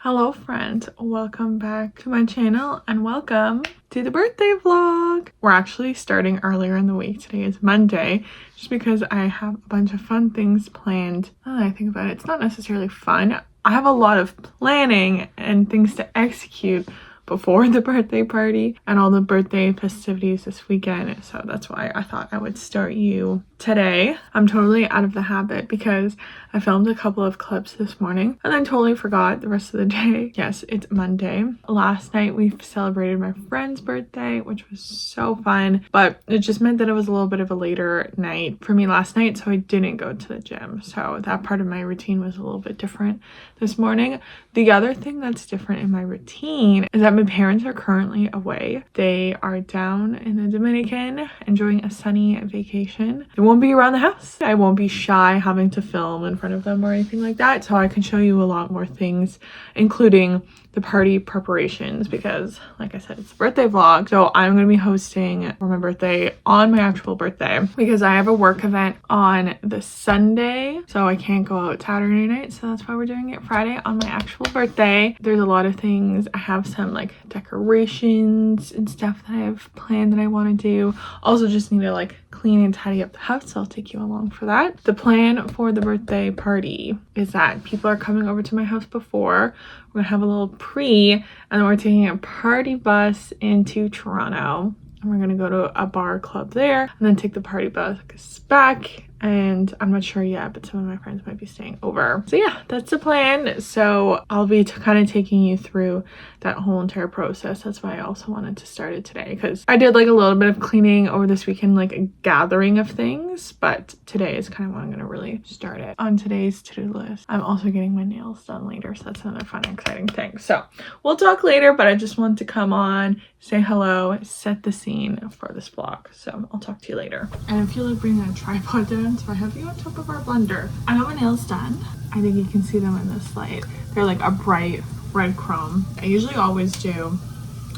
Hello friend, welcome back to my channel and welcome to the birthday vlog. We're actually starting earlier in the week. Today is Monday just because I have a bunch of fun things planned. Now that I think about it, it's not necessarily fun. I have a lot of planning and things to execute before the birthday party and all the birthday festivities this weekend, so that's why I thought I would start you today. I'm totally out of the habit because I filmed a couple of clips this morning and then totally forgot the rest of the day. Yes, it's Monday. Last night we celebrated my friend's birthday, which was so fun, but it just meant that it was a little bit of a later night for me last night, so I didn't go to the gym. So that part of my routine was a little bit different this morning. The other thing that's different in my routine is that my parents are currently away. They are down in the Dominican enjoying a sunny vacation. They won't be around the house. I won't be shy having to film in front of them or anything like that, so I can show you a lot more things, including the party preparations, because like I said, it's a birthday vlog. So I'm going to be hosting for my birthday on my actual birthday because I have a work event on the Sunday, so I can't go out Saturday night, so that's why we're doing it Friday on my actual birthday. There's a lot of things. I have some like decorations and stuff that I've planned that I want to do. Also just need to like clean and tidy up the house, so I'll take you along for that. The plan for the birthday party is that people are coming over to my house before. We're gonna have a little and then we're taking a party bus into Toronto and we're gonna go to a bar club there and then take the party bus back, and I'm not sure yet, but some of my friends might be staying over. So yeah, that's the plan. So I'll be kind of taking you through that whole entire process. That's why I also wanted to start it today, because I did like a little bit of cleaning over this weekend, like a gathering of things, but today is kind of when I'm gonna really start it. On today's to-do list, I'm also getting my nails done later, so that's another fun exciting thing. So we'll talk later, but I just want to come on, say hello, set the scene for this vlog. So I'll talk to you later. And I feel like bringing a tripod down, so I have you on top of our blender. I got my nails done. I think you can see them in this light. They're like a bright red chrome. I usually always do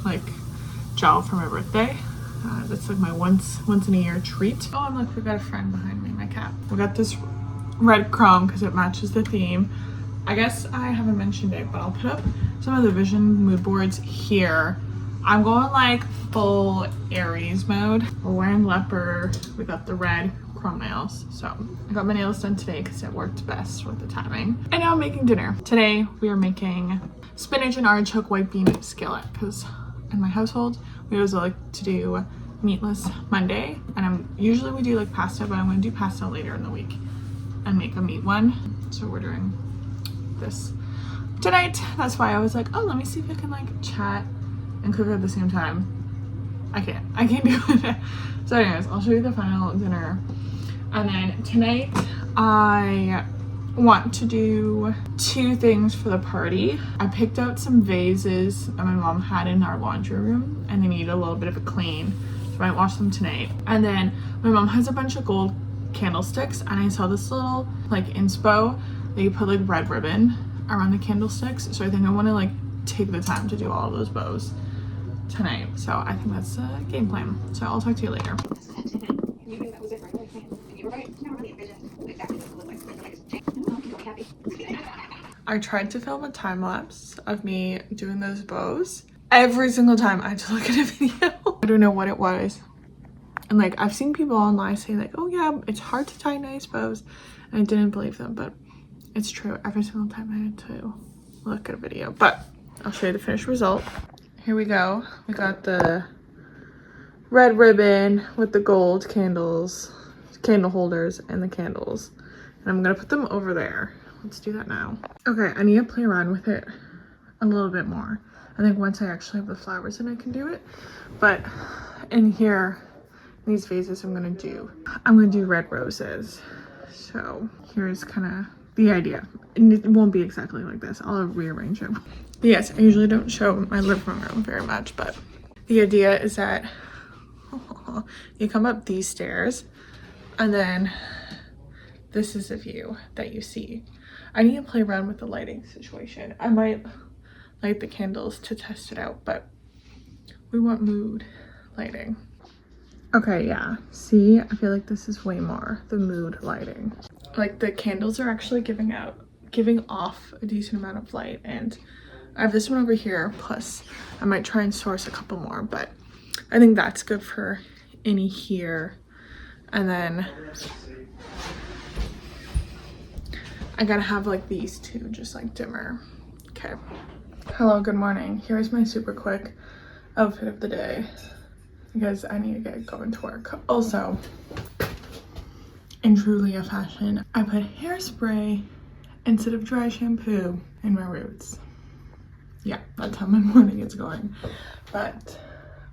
like gel for my birthday. That's like my once in a year treat. Oh, and look, we got a friend behind me, my cat. We got this red chrome because it matches the theme. I guess I haven't mentioned it, but I'll put up some of the vision mood boards here. I'm going like full Aries mode. We're wearing leopard. We got the red chrome nails. So I got my nails done today because it worked best with the timing. And now I'm making dinner. Today we are making spinach and artichoke white bean skillet, because in my household we always like to do meatless Monday, and usually we do like pasta, but I'm going to do pasta later in the week and make a meat one. So we're doing this tonight. That's why I was like, oh, let me see if I can like chat and cook at the same time. I can't do it. So anyways, I'll show you the final dinner. And then tonight I want to do two things for the party. I picked out some vases that my mom had in our laundry room and they need a little bit of a clean, so I might wash them tonight. And then my mom has a bunch of gold candlesticks, and I saw this little like inspo that you put like red ribbon around the candlesticks, so I think I want to like take the time to do all of those bows tonight. So I think that's a game plan. So I'll talk to you later. I tried to film a time lapse of me doing those bows. Every single time I had to look at a video. I don't know what it was. And like I've seen people online say like, oh yeah, it's hard to tie nice bows. And I didn't believe them, but it's true. Every single time I had to look at a video. But I'll show you the finished result. Here we go. We got the red ribbon with the gold candles, candle holders, and the candles. And I'm gonna put them over there. Let's do that now. Okay, I need to play around with it a little bit more. I think once I actually have the flowers in, I can do it. But in here, these vases I'm gonna do red roses. So here's kind of the idea. And it won't be exactly like this. I'll rearrange it. But yes, I usually don't show my living room very much, but the idea is that you come up these stairs and then this is the view that you see. I need to play around with the lighting situation. I might light the candles to test it out, but we want mood lighting. Okay, yeah, see, I feel like this is way more the mood lighting. Like the candles are actually giving off a decent amount of light, and I have this one over here, plus I might try and source a couple more, but I think that's good for any here. And then I gotta have like these two, just like dimmer. Okay. Hello, good morning. Here's my super quick outfit of the day because I need to get going to work. Also, in truly a fashion, I put hairspray instead of dry shampoo in my roots. Yeah, that's how my morning is going, but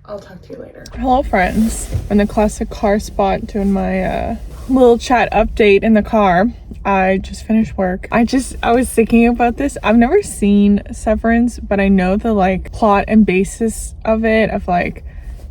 I'll talk to you later. Hello friends, in the classic car spot doing my little chat update in the car. I just finished work. I was thinking about this. I've never seen Severance, but I know the like plot and basis of it, of like,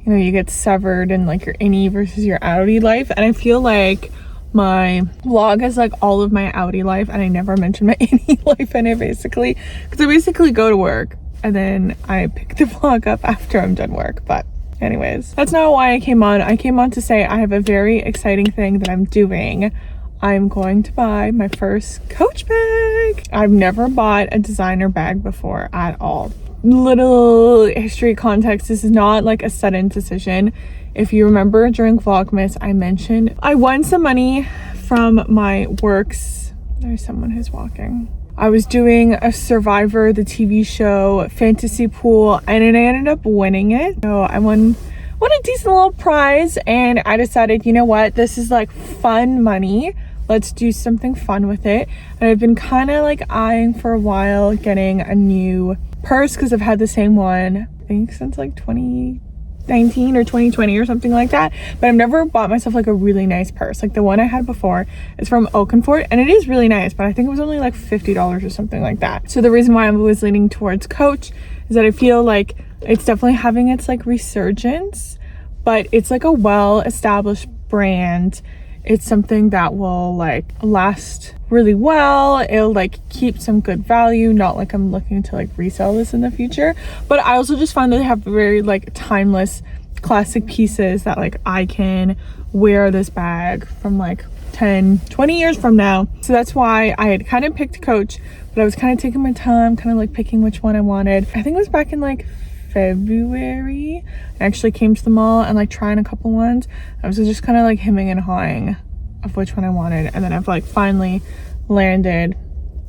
you know, you get severed in like your innie versus your outie life, and I feel like my vlog is like all of my outie life and I never mention my innie life in it, basically, because I basically go to work and then I pick the vlog up after I'm done work. But anyways, that's not why I came on. I came on to say I have a very exciting thing that I'm doing. I'm going to buy my first Coach bag. I've never bought a designer bag before at all. Little history context, this is not like a sudden decision. If you remember during Vlogmas, I mentioned I won some money from my works. There's someone who's walking. I was doing a Survivor, the TV show, fantasy pool, and then I ended up winning it. So I won a decent little prize, and I decided, you know what, this is like fun money. Let's do something fun with it. And I've been kind of like eyeing for a while getting a new purse because I've had the same one, I think, since like 2019 or 2020 or something like that. But I've never bought myself like a really nice purse. Like the one I had before is from Oakenford and it is really nice, but I think it was only like $50 or something like that. So the reason why I'm always leaning towards Coach is that I feel like it's definitely having its like resurgence, but it's like a well-established brand. It's something that will like last really well. It'll like keep some good value, not like I'm looking to like resell this in the future. But I also just found that they have very like timeless classic pieces that like I can wear this bag from like 10-20 years from now. So that's why I had kind of picked Coach, but I was kind of taking my time, kind of like picking which one I wanted. I think it was back in like February. I actually came to the mall and like trying a couple ones. I was just kind of like hemming and hawing of which one I wanted, and then I've like finally landed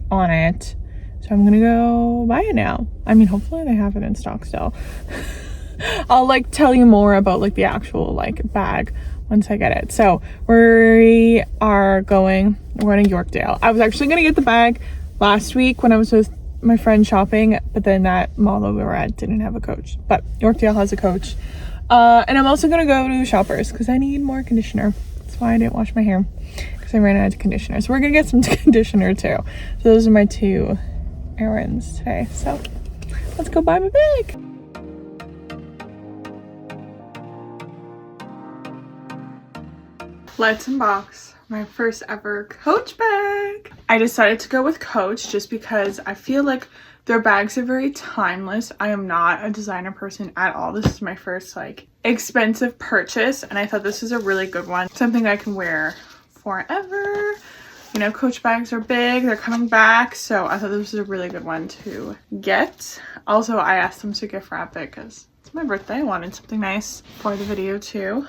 on it. So I'm gonna go buy it now. I mean, hopefully they have it in stock still. I'll like tell you more about like the actual like bag once I get it. So we're going to Yorkdale. I was actually gonna get the bag last week when I was with my friend shopping, but then that mall that we were at didn't have a Coach, but Yorkdale has a Coach. And I'm also gonna go to Shoppers because I need more conditioner. That's why I didn't wash my hair, because I ran out of conditioner. So we're gonna get some conditioner too. So those are my two errands today. So let's go buy my bag. Let's unbox my first ever Coach bag. I decided to go with Coach just because I feel like their bags are very timeless. I am not a designer person at all. This is my first like expensive purchase, and I thought this is a really good one. Something I can wear forever. You know, Coach bags are big, they're coming back, so I thought this was a really good one to get. Also, I asked them to gift wrap it because it's my birthday. I wanted something nice for the video too.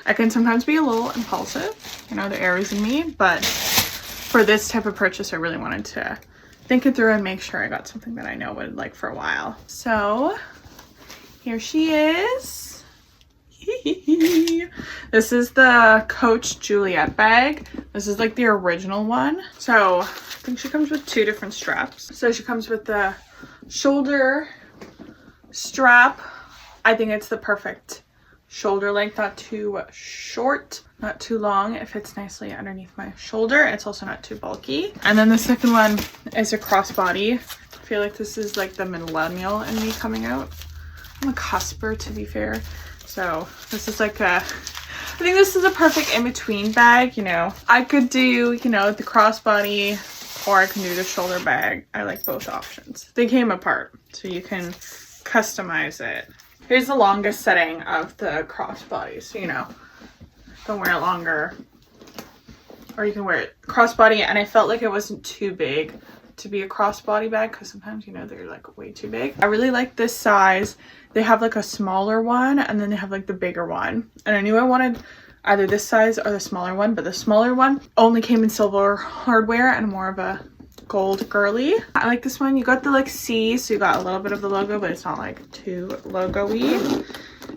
I can sometimes be a little impulsive, you know, the Aries in me, but for this type of purchase I really wanted to think it through and make sure I got something that I know would like for a while. So here she is. This is the Coach Juliet bag. This is like the original one. So I think she comes with two different straps. So she comes with the shoulder strap. I think it's the perfect shoulder length, not too short, not too long. It fits nicely underneath my shoulder. It's also not too bulky. And then the second one is a crossbody. I feel like this is like the millennial in me coming out. I'm a cusper, to be fair. So this is like I think this is a perfect in-between bag. You know, I could do, you know, the crossbody, or I can do the shoulder bag. I like both options. They came apart, so you can customize it. Here's the longest setting of the crossbody, so you know, you can wear it longer, or you can wear it crossbody, and I felt like it wasn't too big to be a crossbody bag because sometimes, you know, they're like way too big. I really like this size. They have like a smaller one and then they have like the bigger one. And I knew I wanted either this size or the smaller one, but the smaller one only came in silver hardware and more of a gold girly. I like this one. You got the like C, so you got a little bit of the logo, but it's not like too logo-y.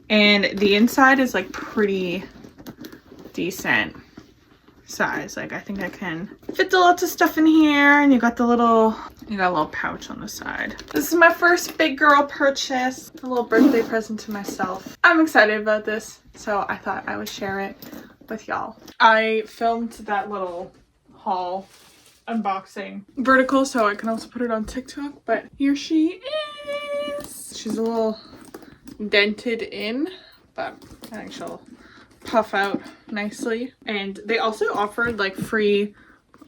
And the inside is like pretty decent size. Like I think I can fit lots of stuff in here. And you got a little pouch on the side. This is my first big girl purchase, a little birthday present to myself. I'm excited about this, so I thought I would share it with y'all. I filmed that little haul unboxing vertical so I can also put it on TikTok, but here she is. She's a little dented in, but I think she'll puff out nicely. And they also offered like free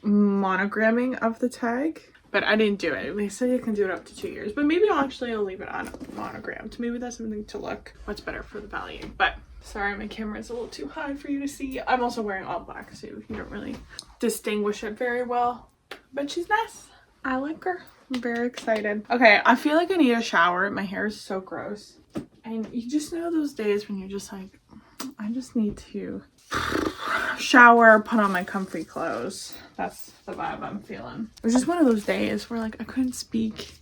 monogramming of the tag, but I didn't do it. They said you can do it up to 2 years, but maybe I'll leave it on monogrammed. Maybe that's something to look what's better for the value. But sorry, my camera is a little too high for you to see. I'm also wearing all black, so you don't really distinguish it very well, but she's nice. I like her. I'm very excited. Okay, I feel like I need a shower. My hair is so gross. And you just know those days when you're just like, I just need to shower, put on my comfy clothes. That's the vibe I'm feeling. It was just one of those days where like I couldn't speak.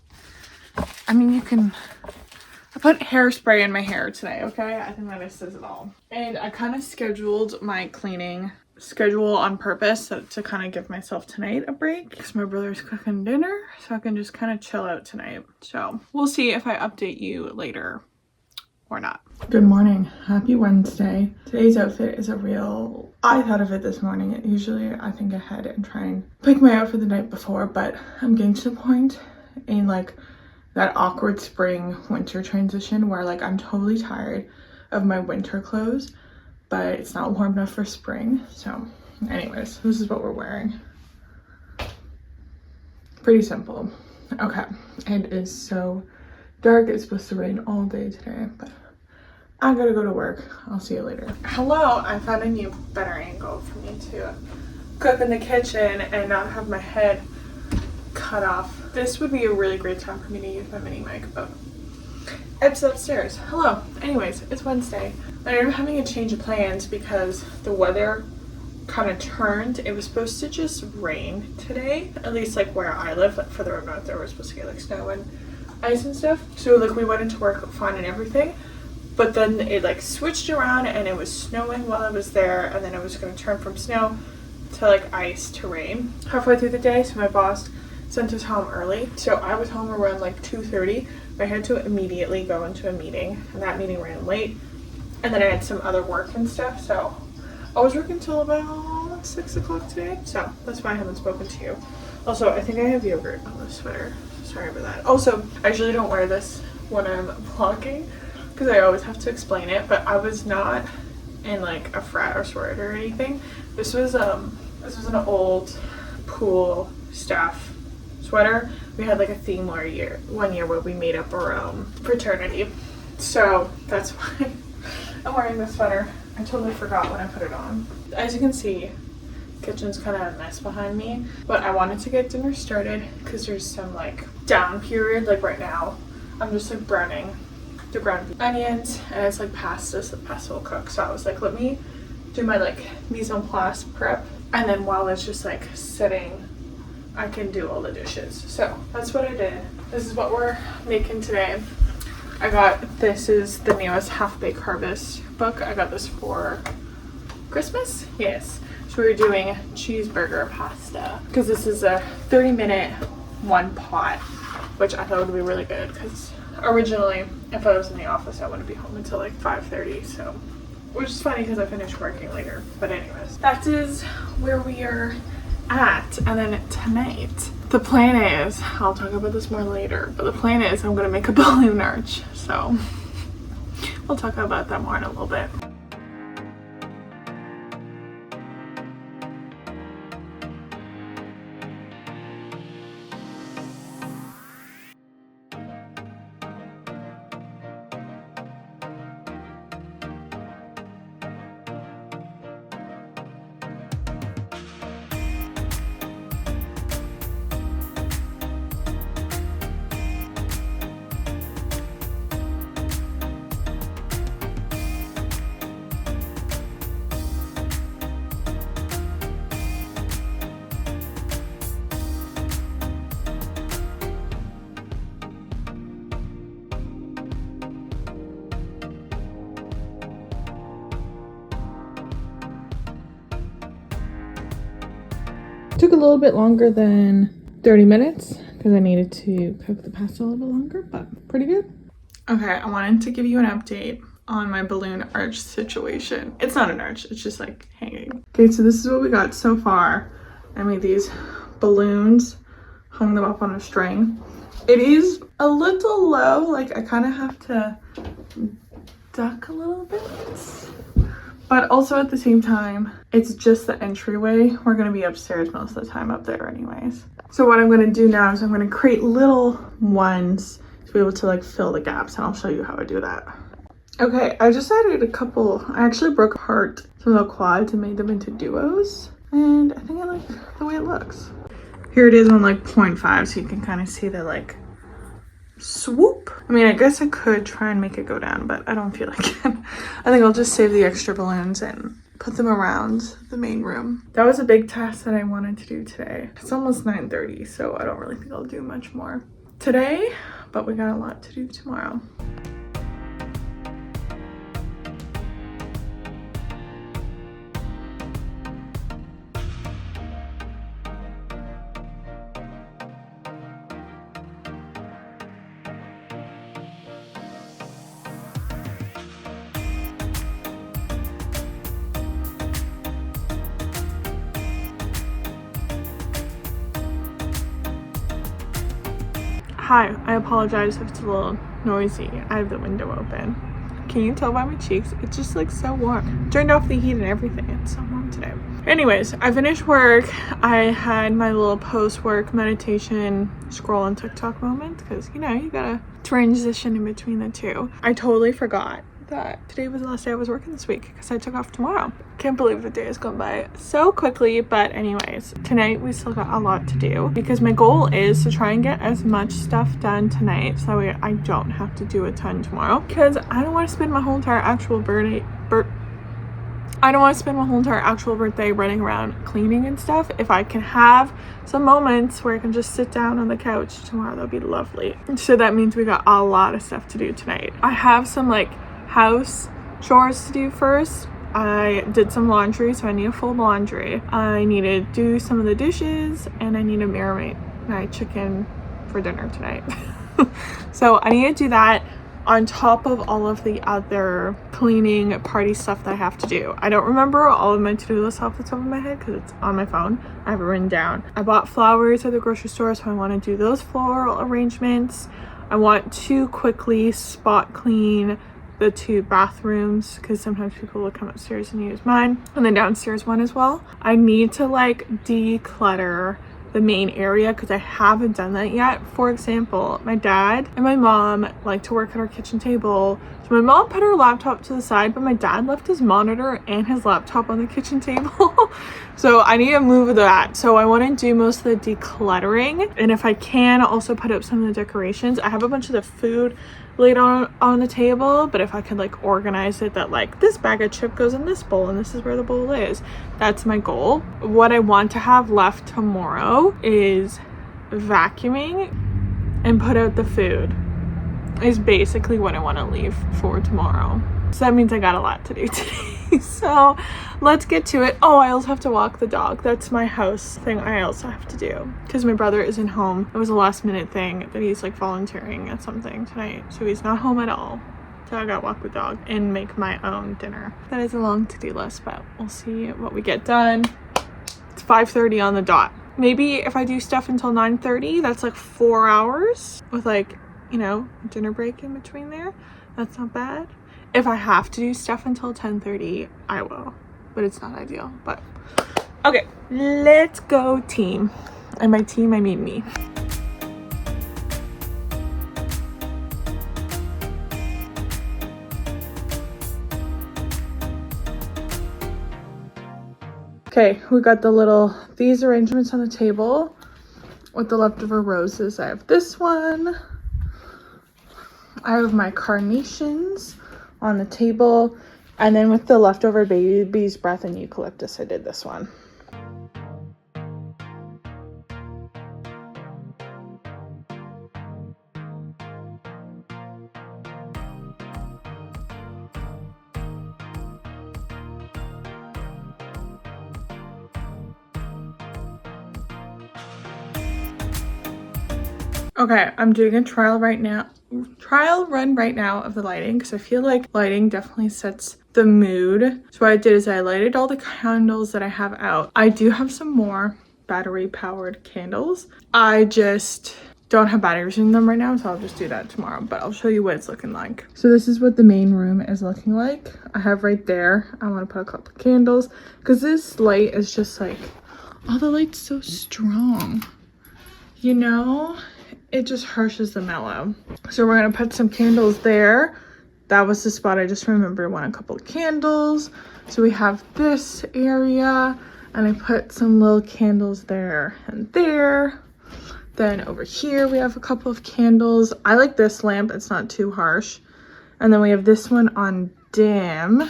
I mean, I put hairspray in my hair today, okay? I think that says it all. And I kind of scheduled my cleaning schedule on purpose to kind of give myself tonight a break because my brother's cooking dinner, so I can just kind of chill out tonight. So we'll see if I update you later or not. Good morning. Happy Wednesday. Today's outfit is I thought of it this morning. Usually I think ahead and try and pick my outfit the night before, but I'm getting to the point in like that awkward spring winter transition where like I'm totally tired of my winter clothes, but it's not warm enough for spring. So anyways, this is what we're wearing. Pretty simple. Okay, it is so dark. It's supposed to rain all day today, but I gotta go to work. I'll see you later. Hello, I found a new better angle for me to cook in the kitchen and not have my head cut off. This would be a really great time for me to use my mini mic, but it's upstairs. Hello. Anyways, it's Wednesday. I'm having a change of plans because the weather kind of turned. It was supposed to just rain today, at least like where I live. Like further up north, there was supposed to get like snow and ice and stuff. So like we went into work fine and everything, but then it like switched around and it was snowing while I was there, and then it was going to turn from snow to like ice to rain halfway through the day. So my boss sent us home early, so I was home around like 2:30. I had to immediately go into a meeting, and that meeting ran late, and then I had some other work and stuff, so I was working till about 6 o'clock today, so that's why I haven't spoken to you. Also, I think I have yogurt on this sweater. Sorry about that. Also, I usually don't wear this when I'm vlogging because I always have to explain it, but I was not in like a frat or sorority or anything. This was an old pool staff sweater. We had like a theme one year where we made up our own fraternity, so that's why I'm wearing this sweater. I totally forgot when I put it on. As you can see, kitchen's kind of a mess behind me, but I wanted to get dinner started because there's some like down period. Like right now I'm just like browning the ground onions, and it's like pasta, so the pasta will cook. So I was like, let me do my like mise en place prep, and then while it's just like sitting, I can do all the dishes. So that's what I did. This is what we're making today. This is the newest Half Baked Harvest book. I got this for Christmas. Yes. So we're doing cheeseburger pasta because this is a 30-minute one pot, which I thought would be really good because originally if I was in the office I wouldn't be home until like 5:30. So, which is funny because I finished working later. But anyways, that is where we are at. And then tonight the plan is, I'll talk about this more later, but the plan is I'm gonna make a balloon arch, so we'll talk about that more in a little bit. Took a little bit longer than 30 minutes because I needed to cook the pasta a little bit longer, but pretty good. Okay, I wanted to give you an update on my balloon arch situation. It's not an arch, it's just like hanging. Okay, so this is what we got so far. I made these balloons, hung them up on a string. It is a little low, like I kind of have to duck a little bit. But also at the same time, it's just the entryway. We're gonna be upstairs most of the time up there anyways. So what I'm gonna do now is I'm gonna create little ones to be able to like fill the gaps, and I'll show you how I do that. Okay, I just added a couple. I actually broke apart some of the quads and made them into duos. And I think I like the way it looks. Here it is on like 0.5, so you can kind of see the like swoop. I mean, I guess I could try and make it go down, but I don't feel like it. I think I'll just save the extra balloons and put them around the main room. That was a big task that I wanted to do today. It's almost 9:30, so I don't really think I'll do much more today, but we got a lot to do tomorrow. Hi, I apologize if it's a little noisy. I have the window open. Can you tell by my cheeks? It's just like so warm. Turned off the heat and everything. It's so warm today. Anyways, I finished work. I had my little post-work meditation scroll on TikTok moment because, you know, you gotta transition in between the two. I totally forgot that today was the last day I was working this week because I took off tomorrow. Can't believe the day has gone by so quickly, but anyways, tonight we still got a lot to do because my goal is to try and get as much stuff done tonight so that way I don't have to do a ton tomorrow because I don't want to spend my whole entire actual birthday running around cleaning and stuff. If I can have some moments where I can just sit down on the couch tomorrow, that'd be lovely. So that means we got a lot of stuff to do tonight. I have some like house chores to do first. I did some laundry, so I need to fold laundry. I need to do some of the dishes, and I need to marinate my chicken for dinner tonight. So I need to do that on top of all of the other cleaning party stuff that I have to do. I don't remember all of my to-do lists off the top of my head because it's on my phone. I have it written down. I bought flowers at the grocery store, so I want to do those floral arrangements. I want to quickly spot clean the 2 bathrooms because sometimes people will come upstairs and use mine, and the downstairs one as well. I need to like declutter the main area because I haven't done that yet. For example, my dad and my mom like to work at our kitchen table, so my mom put her laptop to the side, but my dad left his monitor and his laptop on the kitchen table. So I need to move that. So I want to do most of the decluttering, and if I can also put up some of the decorations. I have a bunch of the food laid on the table, but if I could like organize it that like this bag of chip goes in this bowl and this is where the bowl is, that's my goal. What I want to have left tomorrow is vacuuming and put out the food is basically what I want to leave for tomorrow. So that means I got a lot to do today. So let's get to it. Oh, I also have to walk the dog. That's my house thing I also have to do because my brother isn't home. It was a last minute thing that he's like volunteering at something tonight, so he's not home at all. So I gotta walk the dog and make my own dinner. That is a long to-do list, but we'll see what we get done. It's 5:30 on the dot. Maybe if I do stuff until 9:30, that's like 4 hours with like, you know, dinner break in between there. That's not bad. If I have to do stuff until 10:30, I will, but it's not ideal. But okay, let's go team. And by team, I mean me. Okay, we got these arrangements on the table with the leftover roses. I have this one. I have my carnations on the table, and then with the leftover baby's breath and eucalyptus, I did this one. Okay, I'm doing a trial run right now of the lighting because I feel like lighting definitely sets the mood. So what I did is I lighted all the candles that I have out. I do have some more battery powered candles. I just don't have batteries in them right now, so I'll just do that tomorrow, but I'll show you what it's looking like. So this is what the main room is looking like. I have right there, I want to put a couple of candles because this light is just like, oh, the light's so strong, you know, it just harshes the mellow. So we're gonna put some candles there. That was the spot I just remembered, want a couple of candles. So we have this area, and I put some little candles there and there. Then over here we have a couple of candles. I like this lamp, it's not too harsh. And then we have this one on dim.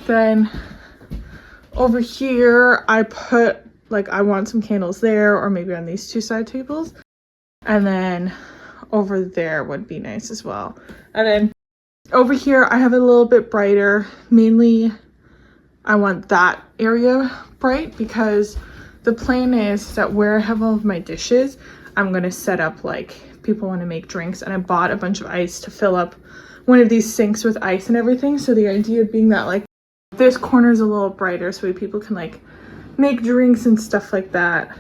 Then over here I put, like, I want some candles there, or maybe on these two side tables. And then over there would be nice as well. And then over here I have it a little bit brighter. Mainly I want that area bright because the plan is that where I have all of my dishes, I'm gonna set up like people want to make drinks, and I bought a bunch of ice to fill up one of these sinks with ice and everything. So the idea being that like this corner is a little brighter so people can like make drinks and stuff like that.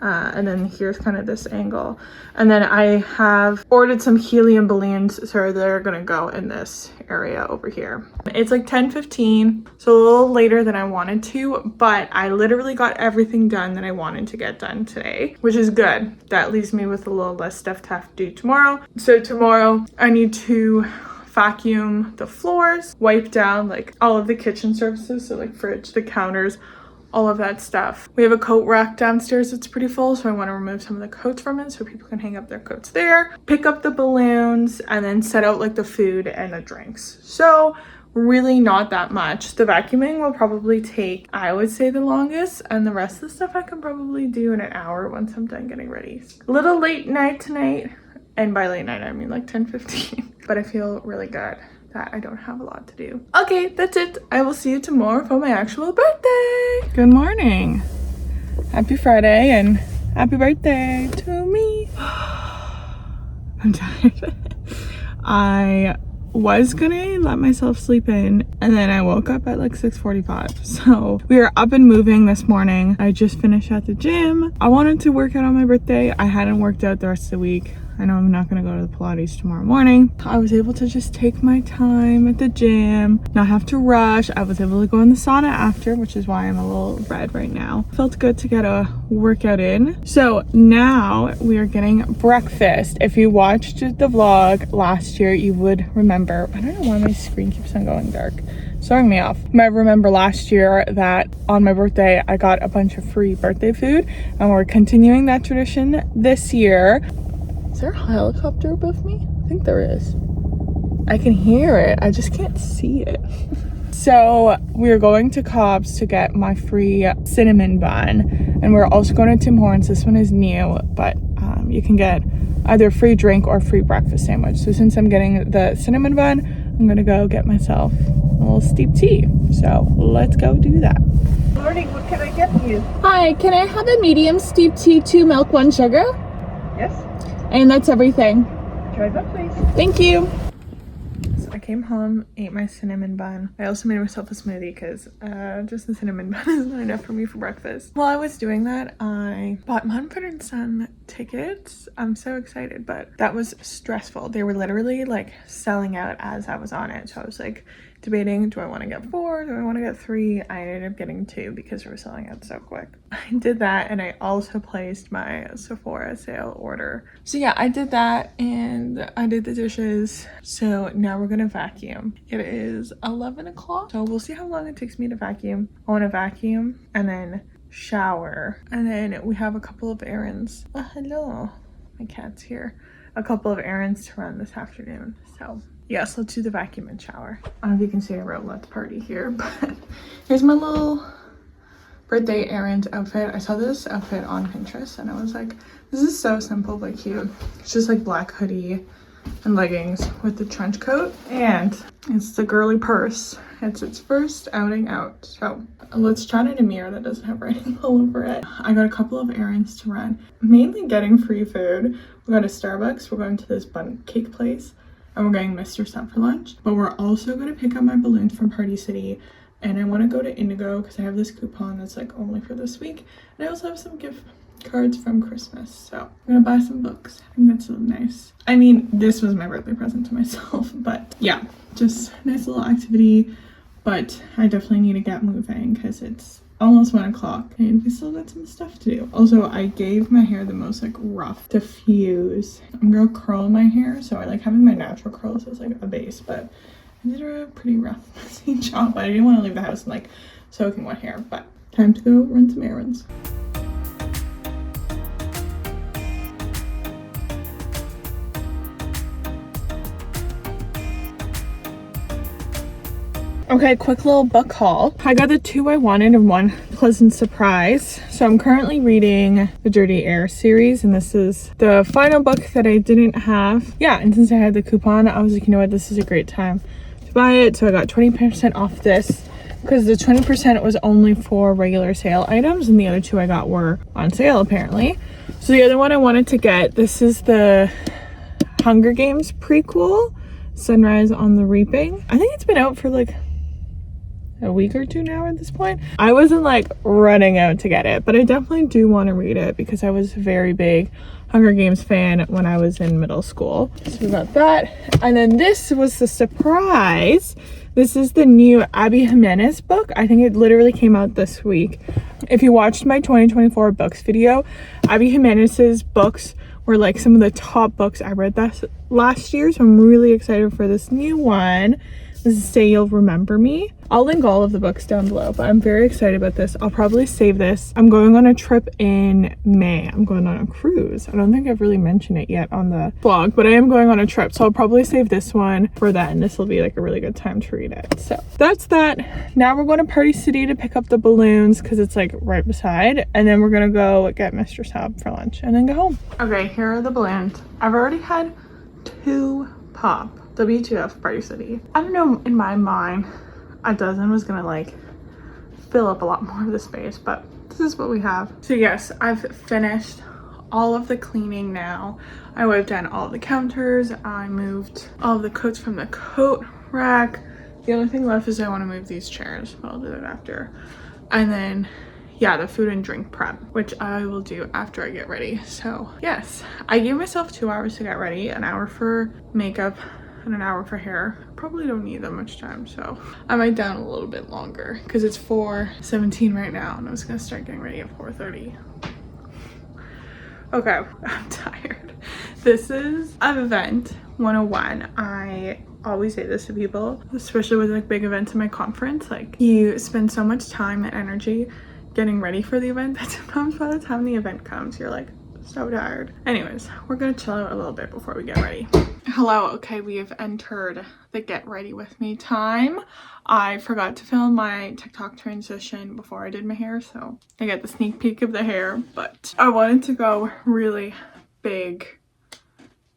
And then here's kind of this angle. And then I have ordered some helium balloons, so they're gonna go in this area over here. It's like 10:15, so a little later than I wanted to, but I literally got everything done that I wanted to get done today, which is good. That leaves me with a little less stuff to have to do tomorrow. So tomorrow I need to vacuum the floors, wipe down like all of the kitchen surfaces, so like fridge, the counters, all of that stuff. We have a coat rack downstairs that's pretty full, so I want to remove some of the coats from it so people can hang up their coats there, pick up the balloons, and then set out like the food and the drinks. So really not that much. The vacuuming will probably take, I would say, the longest, and the rest of the stuff I can probably do in an hour once I'm done getting ready. A little late night tonight, and by late night I mean like 10:15, but I feel really good that I don't have a lot to do. Okay, that's it. I will see you tomorrow for my actual birthday. Good morning. Happy Friday and happy birthday to me. I'm tired. I was gonna let myself sleep in, and then I woke up at like 6:45. So we are up and moving this morning. I just finished at the gym. I wanted to work out on my birthday. I hadn't worked out the rest of the week. I know I'm not gonna go to the Pilates tomorrow morning. I was able to just take my time at the gym, not have to rush. I was able to go in the sauna after, which is why I'm a little red right now. Felt good to get a workout in. So now we are getting breakfast. If you watched the vlog last year, you would remember, I don't know why my screen keeps on going dark, throwing me off. You might remember last year that on my birthday, I got a bunch of free birthday food, and we're continuing that tradition this year. Is there a helicopter above me? I think there is. I can hear it. I just can't see it. So we're going to Cobb's to get my free cinnamon bun. And we're also going to Tim Hortons. This one is new, but you can get either a free drink or a free breakfast sandwich. So since I'm getting the cinnamon bun, I'm going to go get myself a little steep tea. So let's go do that. Good morning. What can I get you? Hi, can I have a medium steep tea, 2 milk, 1 sugar? Yes. And that's everything. Try that, please. Thank you. So I came home, ate my cinnamon bun. I also made myself a smoothie because just the cinnamon bun is not enough for me for breakfast. While I was doing that, I bought Mumford & Son tickets. I'm so excited, but that was stressful. They were literally like selling out as I was on it. So I was like debating, do I want to get 4? Do I want to get 3? I ended up getting 2 because they were selling out so quick. I did that, and I also placed my Sephora sale order. So yeah, I did that and I did the dishes. So now we're gonna vacuum. It is 11 o'clock, so we'll see how long it takes me to vacuum. I want to vacuum and then shower, and then we have a couple of errands. Oh, hello, my cat's here. A couple of errands to run this afternoon. So yes, let's do the vacuum and shower. I don't know if you can see I wrote "let's party" here, but here's my little birthday errand outfit. I saw this outfit on Pinterest and I was like, this is so simple but cute. It's just like black hoodie, and leggings with the trench coat, and it's the girly purse. It's its first outing out, so let's try it in a mirror that doesn't have writing all over it. I got a couple of errands to run, mainly getting free food. We're going to Starbucks, we're going to this bun cake place, and we're getting Mr. Stuff for lunch. But we're also going to pick up my balloons from Party City, and I want to go to Indigo because I have this coupon that's like only for this week, and I also have some gift cards from Christmas, so I'm gonna buy some books. I think that's so nice. I mean, this was my birthday present to myself, but yeah, just nice little activity. But I definitely need to get moving because it's almost 1 o'clock and we still got some stuff to do. Also, I gave my hair the most like rough diffuse. I'm gonna curl my hair, so I like having my natural curls as like a base, but I did a pretty rough messy job. I didn't want to leave the house in like soaking wet hair, but time to go run some errands. Okay, quick little book haul. I got the 2 I wanted and 1 pleasant surprise. So I'm currently reading the Dirty Air series, and this is the final book that I didn't have. Yeah, and since I had the coupon, I was like, you know what, this is a great time to buy it. So I got 20% off this because the 20% was only for regular sale items, and the other 2 I got were on sale apparently. So the other one I wanted to get, this is the Hunger Games prequel, Sunrise on the Reaping. I think it's been out for like a week or 2 now at this point. I wasn't like running out to get it, but I definitely do want to read it because I was a very big Hunger Games fan when I was in middle school. So we got that. And then this was the surprise. This is the new Abby Jimenez book. I think it literally came out this week. If you watched my 2024 books video, Abby Jimenez's books were like some of the top books I read last year. So I'm really excited for this new one. This is Say You'll Remember Me. I'll link all of the books down below, but I'm very excited about this. I'll probably save this. I'm going on a trip in May. I'm going on a cruise. I don't think I've really mentioned it yet on the vlog, but I am going on a trip. So I'll probably save this one for that, and this will be like a really good time to read it. So that's that. Now we're going to Party City to pick up the balloons because it's like right beside, and then we're gonna go get Mr. Sub for lunch and then go home. Okay, here are the balloons. I've already had 2 pop. WTF Party City. I don't know, in my mind, a dozen was gonna like fill up a lot more of the space, but this is what we have. So yes, I've finished all of the cleaning now. I wiped down all of the counters. I moved all of the coats from the coat rack. The only thing left is I want to move these chairs, but I'll do that after. And then yeah, the food and drink prep, which I will do after I get ready. So yes, I gave myself 2 hours to get ready, an hour for makeup and an hour for hair. Probably don't need that much time, so I might down a little bit longer because it's 4:17 right now and I was gonna start getting ready at 4:30. Okay, I'm tired. This is event 101. I always say this to people, especially with like big events in my conference. Like, you spend so much time and energy getting ready for the event that sometimes by the time the event comes, you're like so tired. Anyways, we're gonna chill out a little bit before we get ready. Hello. Okay, we have entered the get ready with me time. I forgot to film my TikTok transition before I did my hair, so I got the sneak peek of the hair, but I wanted to go really big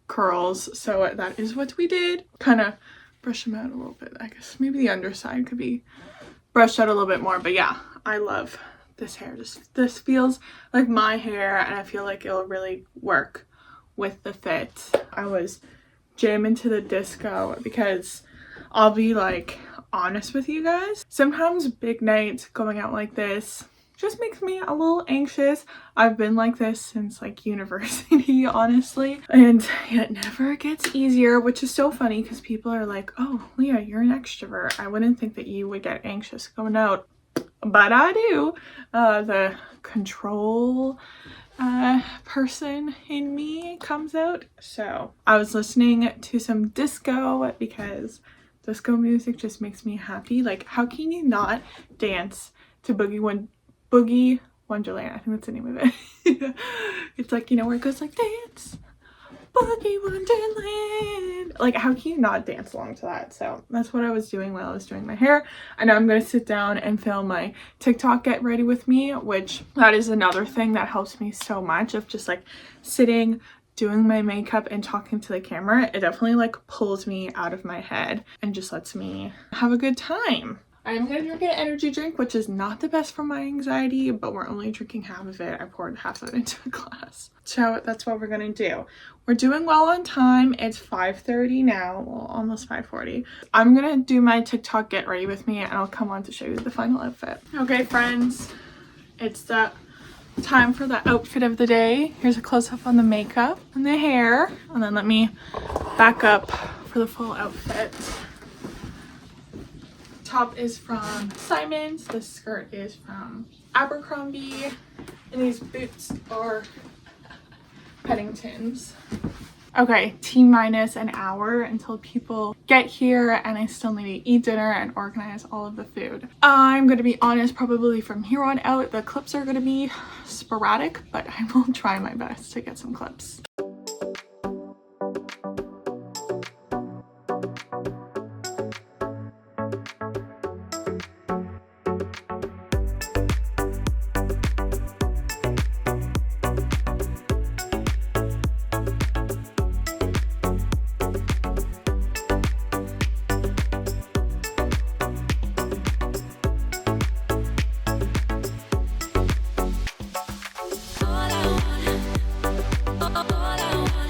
curls, so that is what we did. Kind of brush them out a little bit. I guess maybe the underside could be brushed out a little bit more, but yeah, I love this hair. This feels like my hair, and I feel like it'll really work with the fit. I was jamming to the disco because I'll be like honest with you guys, sometimes big nights going out like this just makes me a little anxious. I've been like this since like university, honestly, and it never gets easier, which is so funny because people are like, oh Leah, you're an extrovert, I wouldn't think that you would get anxious going out, but I do. The control person in me comes out. So I was listening to some disco because disco music just makes me happy. Like, how can you not dance to Boogie Wonderland? I think that's the name of it. It's like, you know, where it goes like, dance Boogie Wonderland. Like, how can you not dance along to that? So that's what I was doing while I was doing my hair. And now I'm going to sit down and film my TikTok get ready with me, which that is another thing that helps me so much, of just like sitting, doing my makeup and talking to the camera, it definitely like pulls me out of my head and just lets me have a good time. I'm gonna drink an energy drink, which is not the best for my anxiety, but we're only drinking half of it. I poured half of it into a glass. So that's what we're gonna do. We're doing well on time. It's 5:30 now, well, almost 5:40. I'm gonna do my TikTok get ready with me and I'll come on to show you the final outfit. Okay, friends, it's the time for the outfit of the day. Here's a close-up on the makeup and the hair, and then let me back up for the full outfit. Top is from Simon's, the skirt is from Abercrombie, and these boots are Peddington's. Okay, T-minus an hour until people get here and I still need to eat dinner and organize all of the food. I'm gonna be honest, probably from here on out the clips are gonna be sporadic, but I will try my best to get some clips.